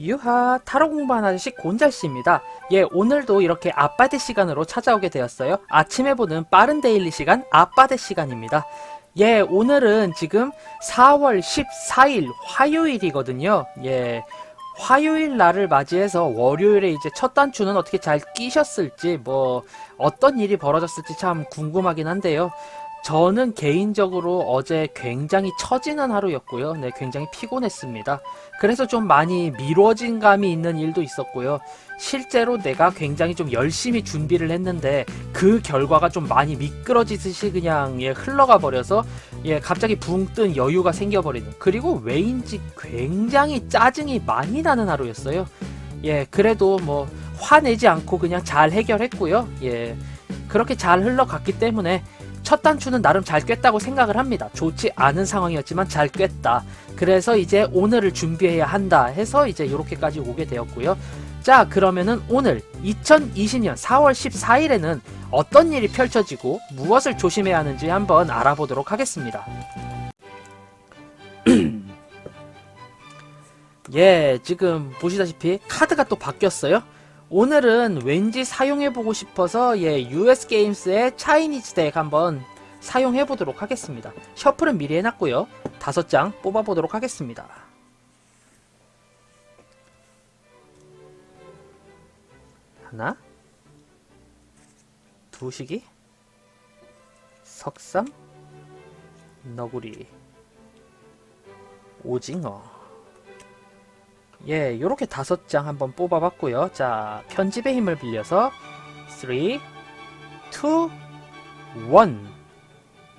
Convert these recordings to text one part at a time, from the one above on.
유하, 타로 공부하는 아저씨 곤잘씨입니다. 예, 오늘도 이렇게 아빠대 시간으로 찾아오게 되었어요. 아침에 보는 빠른 데일리 시간, 아빠대 시간입니다. 예, 오늘은 지금 4월 14일 화요일이거든요. 예, 화요일 날을 맞이해서 월요일에 이제 첫 단추는 어떻게 잘 끼셨을지, 어떤 일이 벌어졌을지 참 궁금하긴 한데요. 저는 개인적으로 어제 굉장히 처지는 하루였고요. 네, 굉장히 피곤했습니다. 그래서 좀 많이 미뤄진 감이 있는 일도 있었고요. 실제로 내가 굉장히 좀 열심히 준비를 했는데 그 결과가 좀 많이 미끄러지듯이 그냥 흘러가 버려서 갑자기 붕 뜬 여유가 생겨버리는, 그리고 왜인지 굉장히 짜증이 많이 나는 하루였어요. 그래도 화내지 않고 그냥 잘 해결했고요. 그렇게 잘 흘러갔기 때문에 첫 단추는 나름 잘 꿰었다고 생각을 합니다. 좋지 않은 상황이었지만 잘 꿰었다. 그래서 이제 오늘을 준비해야 한다 해서 이제 이렇게까지 오게 되었고요. 자, 그러면은 오늘 2020년 4월 14일에는 어떤 일이 펼쳐지고 무엇을 조심해야 하는지 한번 알아보도록 하겠습니다. 지금 보시다시피 카드가 또 바뀌었어요. 오늘은 왠지 사용해보고 싶어서 US 게임스의 차이니즈 덱 한번 사용해보도록 하겠습니다. 셔플은 미리 해놨고요. 5장 뽑아보도록 하겠습니다. 하나, 두시기, 석삼, 너구리, 오징어. 요렇게 5장 한번 뽑아봤고요. 자, 편집의 힘을 빌려서 3, 2, 1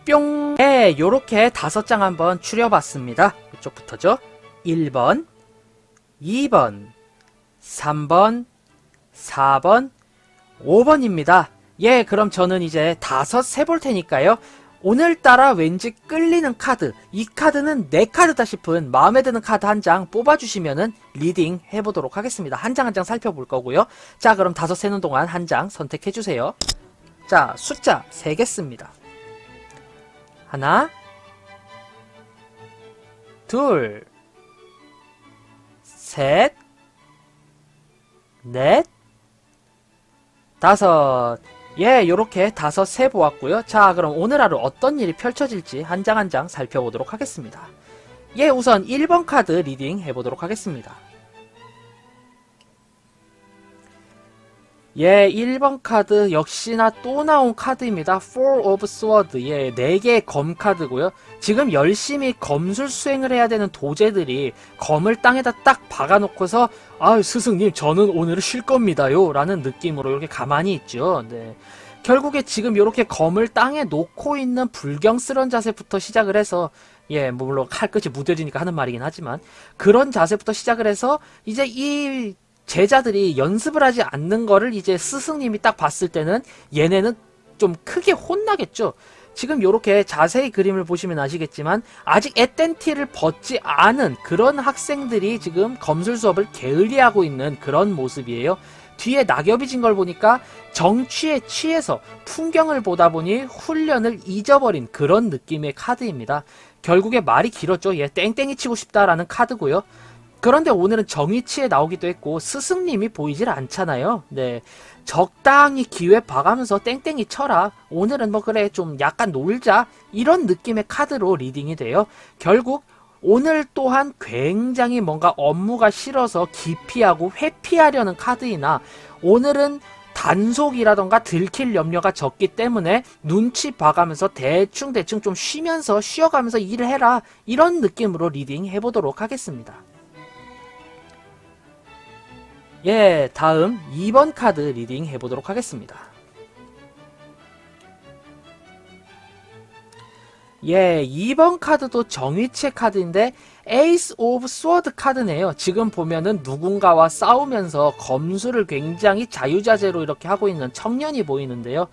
뿅! 요렇게 5장 한번 추려봤습니다. 이쪽부터죠. 1번, 2번, 3번, 4번, 5번입니다. 그럼 저는 이제 5 세볼 테니까요. 오늘따라 왠지 끌리는 카드, 이 카드는 내 카드다 싶은 마음에 드는 카드 한 장 뽑아주시면은 리딩 해보도록 하겠습니다. 한 장 한 장 살펴볼 거고요. 자, 그럼 5 세는 동안 한 장 선택해주세요. 자, 숫자 세겠습니다. 하나, 둘, 셋, 넷, 5. 요렇게 5 세 보았고요. 자, 그럼 오늘 하루 어떤 일이 펼쳐질지 한 장 한 장 살펴보도록 하겠습니다. 우선 1번 카드 리딩 해보도록 하겠습니다. 1번 카드 역시나 또 나온 카드입니다. Four of Swords. 4개의 검 카드고요. 지금 열심히 검술 수행을 해야 되는 도제들이 검을 땅에다 딱 박아놓고서 스승님 저는 오늘은 쉴 겁니다요 라는 느낌으로 이렇게 가만히 있죠. 결국에 지금 이렇게 검을 땅에 놓고 있는 불경스러운 자세부터 시작을 해서 물론 칼끝이 무뎌지니까 하는 말이긴 하지만 그런 자세부터 시작을 해서 이제 이 제자들이 연습을 하지 않는 거를 이제 스승님이 딱 봤을 때는 얘네는 좀 크게 혼나겠죠. 지금 이렇게 자세히 그림을 보시면 아시겠지만 아직 에덴티를 벗지 않은 그런 학생들이 지금 검술 수업을 게을리하고 있는 그런 모습이에요. 뒤에 낙엽이 진 걸 보니까 정취에 취해서 풍경을 보다 보니 훈련을 잊어버린 그런 느낌의 카드입니다. 결국에 말이 길었죠. 땡땡이 치고 싶다라는 카드고요. 그런데 오늘은 정위치에 나오기도 했고 스승님이 보이질 않잖아요. 적당히 기회 봐가면서 땡땡이 쳐라. 오늘은 그래 좀 약간 놀자. 이런 느낌의 카드로 리딩이 돼요. 결국 오늘 또한 굉장히 뭔가 업무가 싫어서 기피하고 회피하려는 카드이나 오늘은 단속이라던가 들킬 염려가 적기 때문에 눈치 봐가면서 대충 좀 쉬어가면서 일을 해라. 이런 느낌으로 리딩 해보도록 하겠습니다. 다음 2번 카드 리딩 해보도록 하겠습니다. 2번 카드도 정위치의 카드인데 에이스 오브 스워드 카드네요. 지금 보면은 누군가와 싸우면서 검술을 굉장히 자유자재로 이렇게 하고 있는 청년이 보이는데요.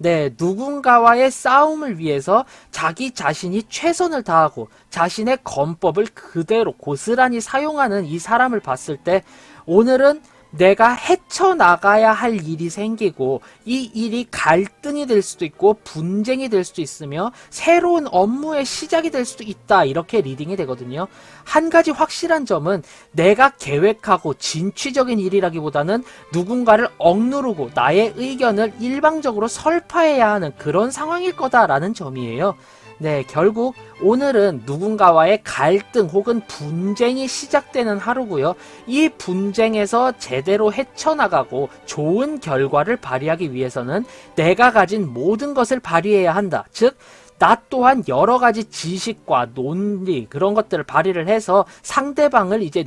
누군가와의 싸움을 위해서 자기 자신이 최선을 다하고 자신의 검법을 그대로 고스란히 사용하는 이 사람을 봤을 때 오늘은 내가 헤쳐나가야 할 일이 생기고 이 일이 갈등이 될 수도 있고 분쟁이 될 수도 있으며 새로운 업무의 시작이 될 수도 있다. 이렇게 리딩이 되거든요. 한 가지 확실한 점은 내가 계획하고 진취적인 일이라기보다는 누군가를 억누르고 나의 의견을 일방적으로 설파해야 하는 그런 상황일 거다라는 점이에요. 네, 결국 오늘은 누군가와의 갈등 혹은 분쟁이 시작되는 하루고요. 이 분쟁에서 제대로 헤쳐나가고 좋은 결과를 발휘하기 위해서는 내가 가진 모든 것을 발휘해야 한다. 즉, 나 또한 여러 가지 지식과 논리 그런 것들을 발휘를 해서 상대방을 이제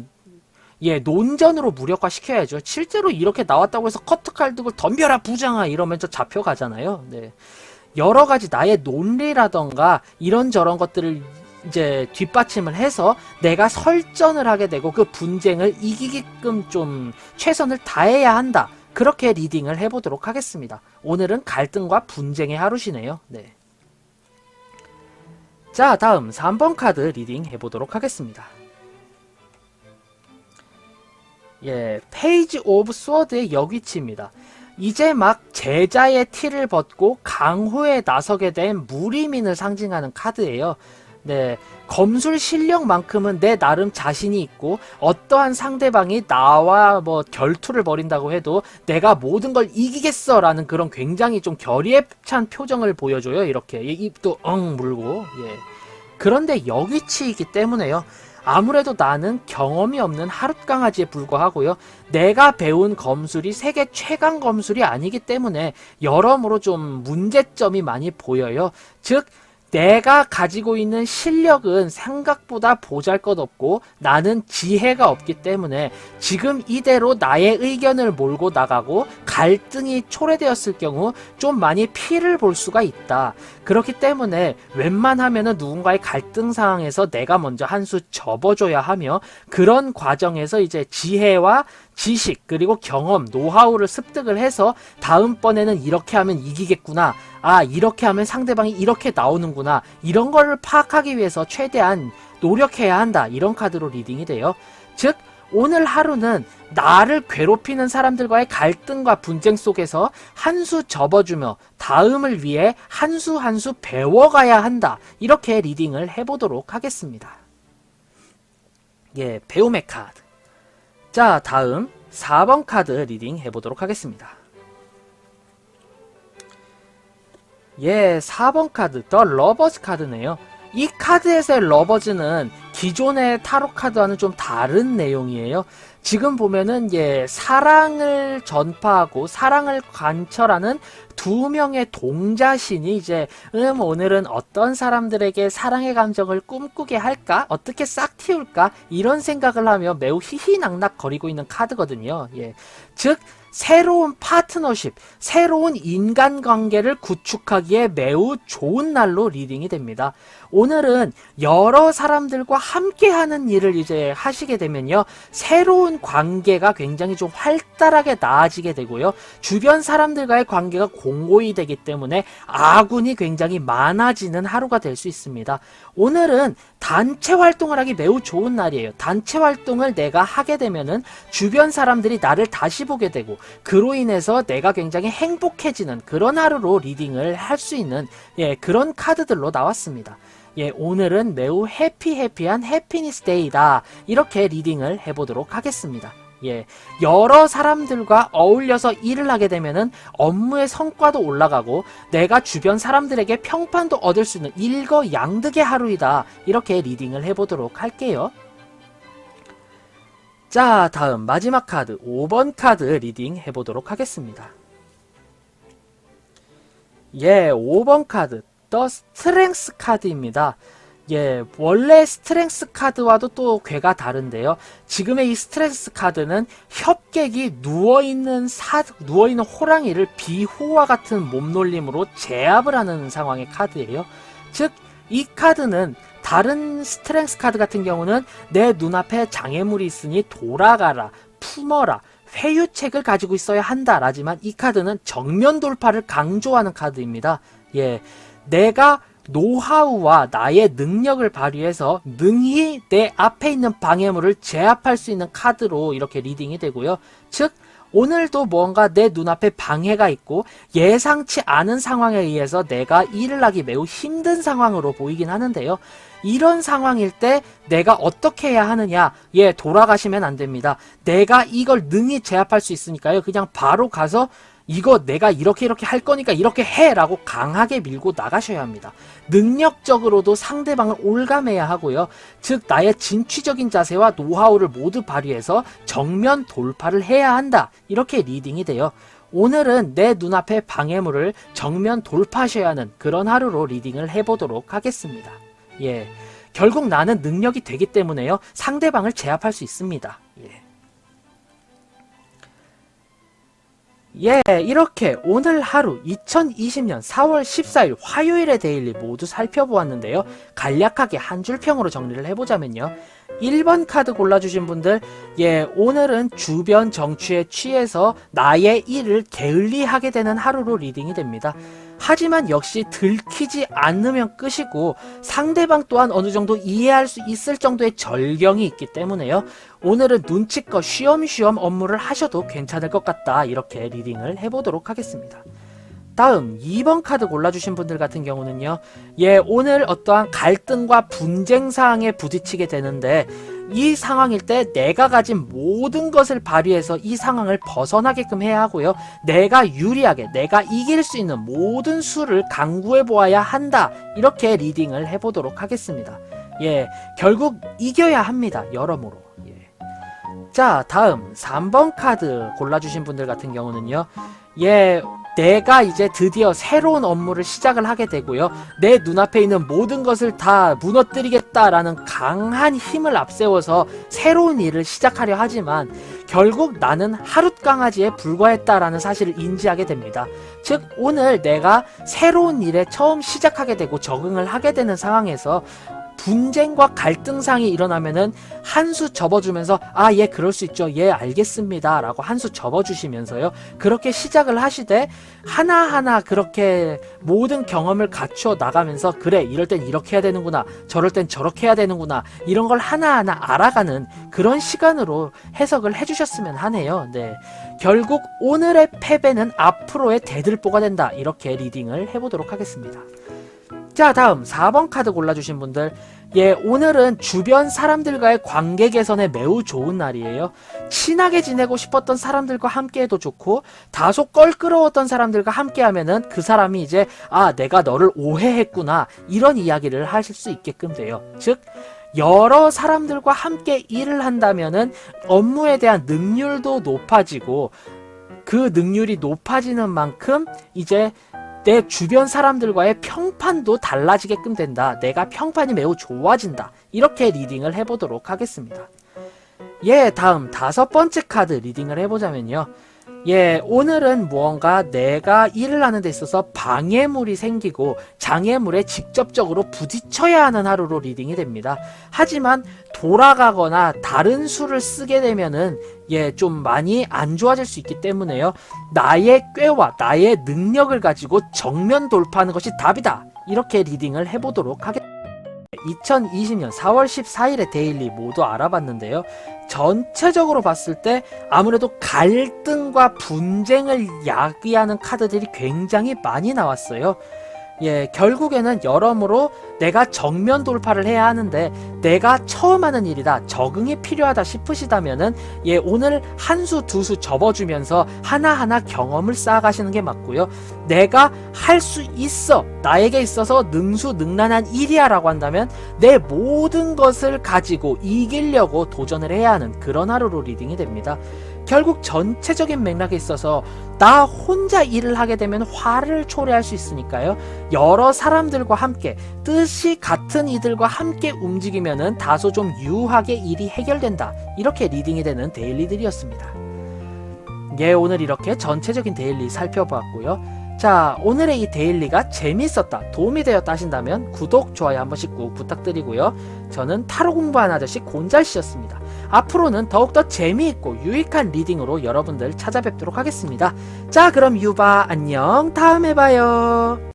논전으로 무력화시켜야죠. 실제로 이렇게 나왔다고 해서 커트칼 들고 덤벼라 부장아 이러면서 잡혀가잖아요. 네. 여러 가지 나의 논리라던가 이런저런 것들을 이제 뒷받침을 해서 내가 설전을 하게 되고 그 분쟁을 이기게끔 좀 최선을 다해야 한다. 그렇게 리딩을 해보도록 하겠습니다. 오늘은 갈등과 분쟁의 하루시네요. 네. 자, 다음 3번 카드 리딩 해보도록 하겠습니다. 예, 페이지 오브 스워드의 역위치입니다. 이제 막 제자의 티를 벗고 강호에 나서게 된 무리민을 상징하는 카드예요. 네, 검술 실력만큼은 내 나름 자신이 있고 어떠한 상대방이 나와 뭐 결투를 벌인다고 해도 내가 모든 걸 이기겠어 라는 그런 굉장히 좀 결의에 찬 표정을 보여줘요. 이렇게 입도 엉 물고. 예. 그런데 역위치이기 때문에요. 아무래도 나는 경험이 없는 하룻강아지에 불과하고요. 내가 배운 검술이 세계 최강 검술이 아니기 때문에 여러모로 좀 문제점이 많이 보여요. 즉 내가 가지고 있는 실력은 생각보다 보잘것없고 나는 지혜가 없기 때문에 지금 이대로 나의 의견을 몰고 나가고 갈등이 초래되었을 경우 좀 많이 피를 볼 수가 있다. 그렇기 때문에 웬만하면은 누군가의 갈등 상황에서 내가 먼저 한 수 접어줘야 하며 그런 과정에서 이제 지혜와 지식 그리고 경험, 노하우를 습득을 해서 다음번에는 이렇게 하면 이기겠구나. 아, 이렇게 하면 상대방이 이렇게 나오는구나. 이런 거를 파악하기 위해서 최대한 노력해야 한다. 이런 카드로 리딩이 돼요. 즉 오늘 하루는 나를 괴롭히는 사람들과의 갈등과 분쟁 속에서 한 수 접어주며 다음을 위해 한 수 한 수 배워가야 한다. 이렇게 리딩을 해보도록 하겠습니다. 예, 배움의 카드. 자, 다음 4번 카드 리딩 해보도록 하겠습니다. 예, 4번 카드 더 러버즈 카드네요. 이 카드에서의 러버즈는 기존의 타로 카드와는 좀 다른 내용이에요. 지금 보면은 사랑을 전파하고 사랑을 관철하는 두 명의 동자신이 이제 오늘은 어떤 사람들에게 사랑의 감정을 꿈꾸게 할까? 어떻게 싹 틔울까? 이런 생각을 하며 매우 희희낙낙 거리고 있는 카드거든요. 예. 즉 새로운 파트너십, 새로운 인간관계를 구축하기에 매우 좋은 날로 리딩이 됩니다. 오늘은 여러 사람들과 함께하는 일을 이제 하시게 되면요. 새로운 관계가 굉장히 좀 활달하게 나아지게 되고요. 주변 사람들과의 관계가 공고히 되기 때문에 아군이 굉장히 많아지는 하루가 될 수 있습니다. 오늘은 단체 활동을 하기 매우 좋은 날이에요. 단체 활동을 내가 하게 되면은 주변 사람들이 나를 다시 보게 되고 그로 인해서 내가 굉장히 행복해지는 그런 하루로 리딩을 할 수 있는 그런 카드들로 나왔습니다. 오늘은 매우 해피한 해피니스 데이다. 이렇게 리딩을 해보도록 하겠습니다. 여러 사람들과 어울려서 일을 하게 되면은 업무의 성과도 올라가고 내가 주변 사람들에게 평판도 얻을 수 있는 일거양득의 하루이다. 이렇게 리딩을 해보도록 할게요. 자, 다음 마지막 카드 5번 카드 리딩 해보도록 하겠습니다. 5번 카드 더 스트렝스 카드입니다. 원래 스트렝스 카드와도 또 궤가 다른데요. 지금의 이 스트렝스 카드는 협객이 누워있는 호랑이를 비호와 같은 몸놀림으로 제압을 하는 상황의 카드예요. 즉, 이 카드는 다른 스트렝스 카드 같은 경우는 내 눈앞에 장애물이 있으니 돌아가라, 품어라, 회유책을 가지고 있어야 한다 라지만 이 카드는 정면 돌파를 강조하는 카드입니다. 내가 노하우와 나의 능력을 발휘해서 능히 내 앞에 있는 방해물을 제압할 수 있는 카드로 이렇게 리딩이 되고요. 즉 오늘도 뭔가 내 눈앞에 방해가 있고 예상치 않은 상황에 의해서 내가 일을 하기 매우 힘든 상황으로 보이긴 하는데요. 이런 상황일 때 내가 어떻게 해야 하느냐? 돌아가시면 안 됩니다. 내가 이걸 능히 제압할 수 있으니까요. 그냥 바로 가서 이거 내가 이렇게 할 거니까 이렇게 해! 라고 강하게 밀고 나가셔야 합니다. 능력적으로도 상대방을 올감해야 하고요. 즉 나의 진취적인 자세와 노하우를 모두 발휘해서 정면 돌파를 해야 한다. 이렇게 리딩이 돼요. 오늘은 내 눈앞의 방해물을 정면 돌파하셔야 하는 그런 하루로 리딩을 해보도록 하겠습니다. 결국 나는 능력이 되기 때문에요. 상대방을 제압할 수 있습니다. 이렇게 오늘 하루 2020년 4월 14일 화요일의 데일리 모두 살펴보았는데요. 간략하게 한 줄평으로 정리를 해보자면요. 1번 카드 골라주신 분들, 오늘은 주변 정취에 취해서 나의 일을 게을리하게 되는 하루로 리딩이 됩니다. 하지만 역시 들키지 않으면 끝이고 상대방 또한 어느 정도 이해할 수 있을 정도의 절경이 있기 때문에요. 오늘은 눈치껏 쉬엄쉬엄 업무를 하셔도 괜찮을 것 같다. 이렇게 리딩을 해보도록 하겠습니다. 다음 2번 카드 골라주신 분들 같은 경우는요. 오늘 어떠한 갈등과 분쟁 사항에 부딪히게 되는데 이 상황일 때 내가 가진 모든 것을 발휘해서 이 상황을 벗어나게끔 해야 하고요. 내가 유리하게 내가 이길 수 있는 모든 수를 강구해 보아야 한다. 이렇게 리딩을 해보도록 하겠습니다. 결국 이겨야 합니다. 여러모로. 자, 다음 3번 카드 골라주신 분들 같은 경우는요. 내가 이제 드디어 새로운 업무를 시작을 하게 되고요. 내 눈앞에 있는 모든 것을 다 무너뜨리겠다라는 강한 힘을 앞세워서 새로운 일을 시작하려 하지만 결국 나는 하룻강아지에 불과했다라는 사실을 인지하게 됩니다. 즉 오늘 내가 새로운 일에 처음 시작하게 되고 적응을 하게 되는 상황에서 분쟁과 갈등상이 일어나면은 한 수 접어주면서 그럴 수 있죠. 알겠습니다. 라고 한 수 접어주시면서요. 그렇게 시작을 하시되 하나하나 그렇게 모든 경험을 갖춰 나가면서 그래 이럴 땐 이렇게 해야 되는구나. 저럴 땐 저렇게 해야 되는구나. 이런 걸 하나하나 알아가는 그런 시간으로 해석을 해주셨으면 하네요. 결국 오늘의 패배는 앞으로의 대들보가 된다. 이렇게 리딩을 해보도록 하겠습니다. 자, 다음 4번 카드 골라주신 분들, 오늘은 주변 사람들과의 관계 개선에 매우 좋은 날이에요. 친하게 지내고 싶었던 사람들과 함께해도 좋고 다소 껄끄러웠던 사람들과 함께하면은 그 사람이 이제 내가 너를 오해했구나 이런 이야기를 하실 수 있게끔 돼요. 즉 여러 사람들과 함께 일을 한다면은 업무에 대한 능률도 높아지고 그 능률이 높아지는 만큼 이제 내 주변 사람들과의 평판도 달라지게끔 된다. 내가 평판이 매우 좋아진다. 이렇게 리딩을 해보도록 하겠습니다. 다음 5번째 카드 리딩을 해보자면요. 오늘은 무언가 내가 일을 하는 데 있어서 방해물이 생기고 장애물에 직접적으로 부딪혀야 하는 하루로 리딩이 됩니다. 하지만 돌아가거나 다른 수를 쓰게 되면은 좀 많이 안 좋아질 수 있기 때문에요. 나의 꾀와 나의 능력을 가지고 정면 돌파하는 것이 답이다. 이렇게 리딩을 해보도록 하겠습니다. 2020년 4월 14일의 데일리 모두 알아봤는데요. 전체적으로 봤을 때 아무래도 갈등과 분쟁을 야기하는 카드들이 굉장히 많이 나왔어요. 결국에는 여러모로 내가 정면 돌파를 해야 하는데 내가 처음 하는 일이다, 적응이 필요하다 싶으시다면은 오늘 한 수 두 수 접어주면서 하나하나 경험을 쌓아가시는 게 맞고요. 내가 할 수 있어, 나에게 있어서 능수능란한 일이야 라고 한다면 내 모든 것을 가지고 이기려고 도전을 해야 하는 그런 하루로 리딩이 됩니다. 결국 전체적인 맥락에 있어서 나 혼자 일을 하게 되면 화를 초래할 수 있으니까요. 여러 사람들과 함께 뜻이 같은 이들과 함께 움직이면은 다소 좀 유하게 일이 해결된다. 이렇게 리딩이 되는 데일리들이었습니다. 오늘 이렇게 전체적인 데일리 살펴보았고요. 자, 오늘의 이 데일리가 재밌었다, 도움이 되었다 하신다면 구독, 좋아요 한 번씩 꼭 부탁드리고요. 저는 타로 공부하는 아저씨 곤잘씨였습니다. 앞으로는 더욱더 재미있고 유익한 리딩으로 여러분들 찾아뵙도록 하겠습니다. 자, 그럼 유바 안녕, 다음에 봐요.